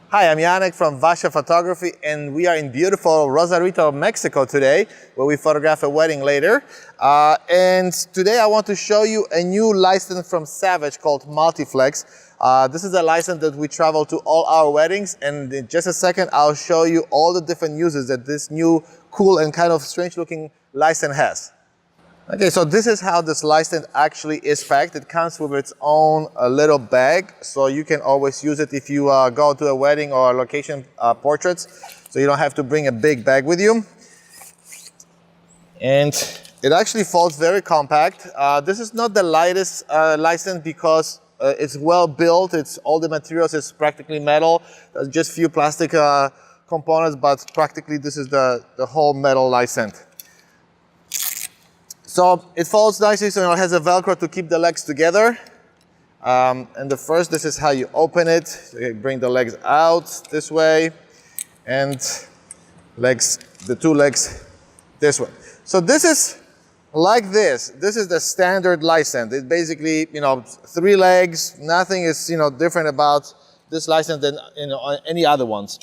Hi, I'm Janek from Vasha Photography, and we are in beautiful Rosarito, Mexico today, where we photograph a wedding later. And today I want to show you a new license from Savage called Multiflex. This is a license that we travel to all our weddings, and in just a second I'll show you all the different uses that this new cool and kind of strange looking license has. Okay, so this is how this license actually is packed. It comes with its own little bag, so you can always use it if you go to a wedding or location portraits, so you don't have to bring a big bag with you. And it actually folds very compact. This is not the lightest license because it's well built. It's all the materials is practically metal. There's just few plastic components, but practically this is the whole metal license. So it folds nicely, so it has a Velcro to keep the legs together. And this is how you open it. So you bring the legs out this way, and the two legs this way. So this is like this. This is the standard license. It's basically, 3 legs. Nothing is, different about this license than any other ones.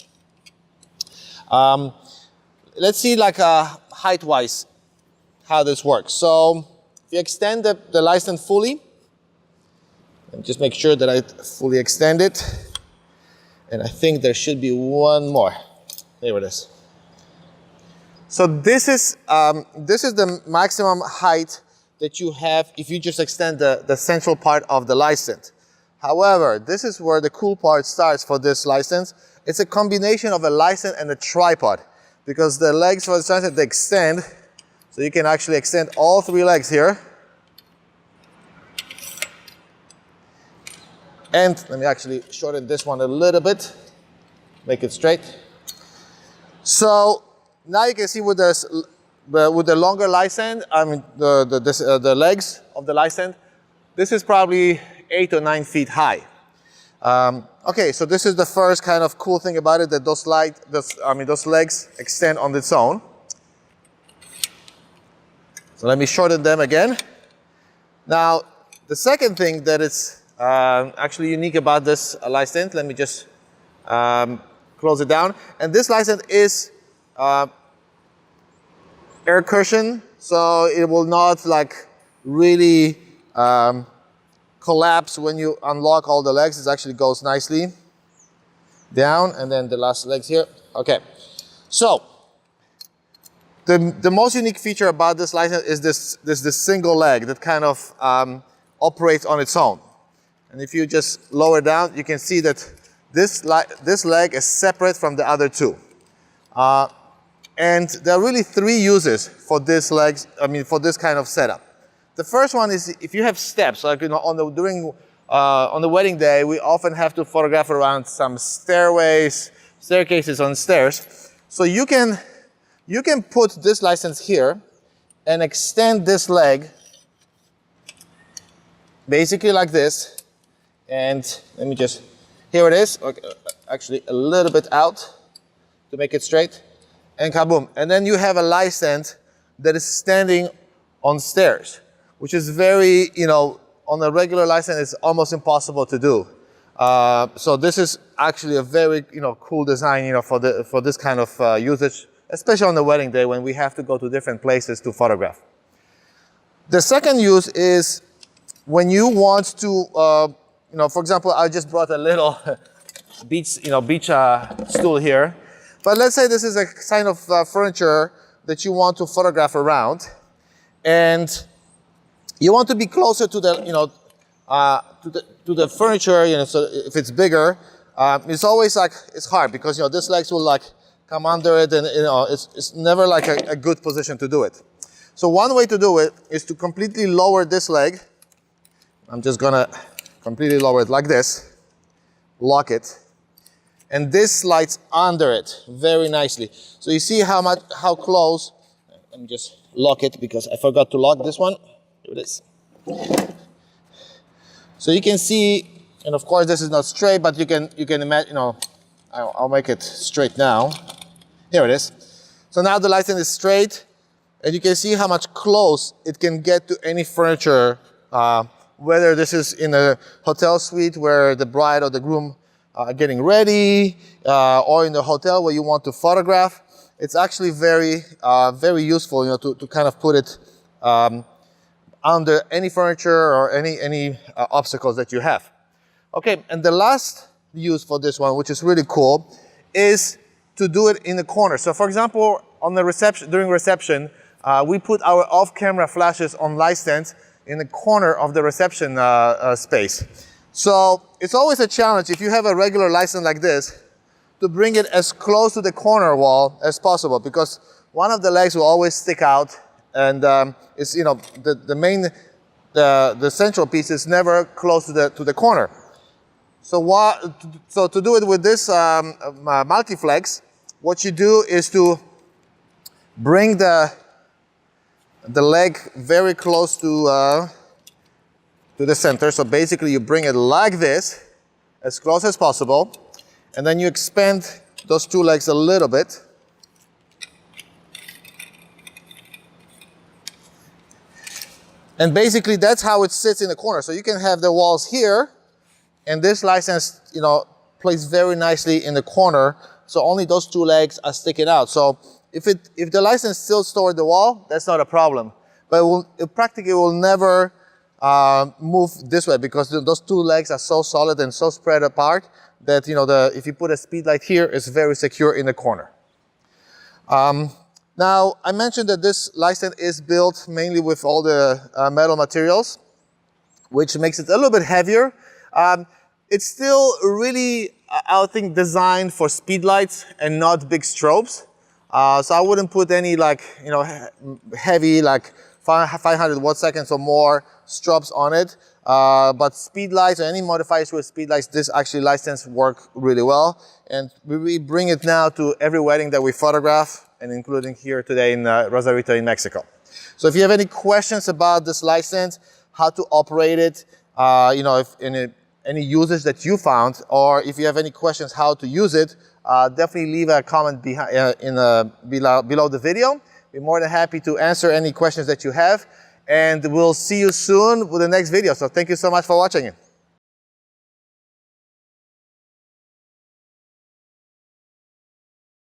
Let's see, like height-wise, how this works. So if you extend the license fully, and just make sure that I fully extend it, and I think there should be one more. There it is. So this is the maximum height that you have if you just extend the central part of the license. However, this is where the cool part starts for this license. It's a combination of a license and a tripod, because the legs for the license, they extend. So you can actually extend all 3 legs here. And let me actually shorten this one a little bit, make it straight. So now you can see with the longer license, the legs of the license, this is probably 8 or 9 feet high. Okay, so this is the first kind of cool thing about it, that those legs extend on its own. So let me shorten them again. Now, the second thing that is actually unique about this license, let me just close it down. And this license is air cushion, so it will not really collapse when you unlock all the legs. It actually goes nicely down, and then the last legs here. Okay, so the most unique feature about this license is this single leg that kind of operates on its own. And if you just lower down, you can see that this leg is separate from the other 2. And there are really 3 uses for this for this kind of setup. The first one is if you have steps, like on the wedding day, we often have to photograph around some staircases on stairs. So you can put this license here and extend this leg basically like this. And let me just, here it is, okay, actually a little bit out to make it straight, and kaboom. And then you have a license that is standing on stairs, which is very, on a regular license, it's almost impossible to do. So this is actually a very, cool design, for this kind of usage, especially on the wedding day when we have to go to different places to photograph. The second use is when you want to, for example, I just brought a little beach stool here. But let's say this is a kind of furniture that you want to photograph around, and you want to be closer to the, to the furniture, so if it's bigger, it's always it's hard because, this legs will come under it, and it's never a good position to do it. So one way to do it is to completely lower this leg. I'm just gonna completely lower it like this, lock it, and this slides under it very nicely. So you see how close. Let me just lock it because I forgot to lock this one. Here it is. So you can see, and of course this is not straight, but you can imagine, I'll make it straight now. Here it is. So now the license is straight, and you can see how much close it can get to any furniture, whether this is in a hotel suite where the bride or the groom getting ready, or in the hotel where you want to photograph. It's actually very, very useful, you know, to kind of put it under any furniture or any obstacles that you have. Okay, and the last use for this one, which is really cool, is to do it in the corner. So for example, on the reception, during reception, we put our off-camera flashes on light stands in the corner of the reception space. So it's always a challenge if you have a regular light stand like this to bring it as close to the corner wall as possible, because one of the legs will always stick out, and it's, you know, the central piece is never close to the corner. So to do it with this Multiflex, what you do is to bring the leg very close to the center. So basically you bring it like this, as close as possible, and then you expand those two legs a little bit. And basically that's how it sits in the corner. So you can have the walls here, and this license, you know, plays very nicely in the corner. So only those two legs are sticking out. So if the license still stored the wall, that's not a problem. But it practically will never move this way, because those two legs are so solid and so spread apart that, you know, if you put a speed light here, it's very secure in the corner. Now, I mentioned that this light stand is built mainly with all the metal materials, which makes it a little bit heavier. It's still really, I think, designed for speed lights and not big strobes. So I wouldn't put any, like, you know, heavy, like 500 watt seconds or more strobes on it. But speed lights or any modifiers with speed lights, this actually light stands work really well. And we bring it now to every wedding that we photograph, and including here today in Rosarito in Mexico. So if you have any questions about this light stand, how to operate it, you know, if any usage that you found, or if you have any questions how to use it, definitely leave a comment below the video. We're more than happy to answer any questions that you have, and we'll see you soon with the next video. So thank you so much for watching it.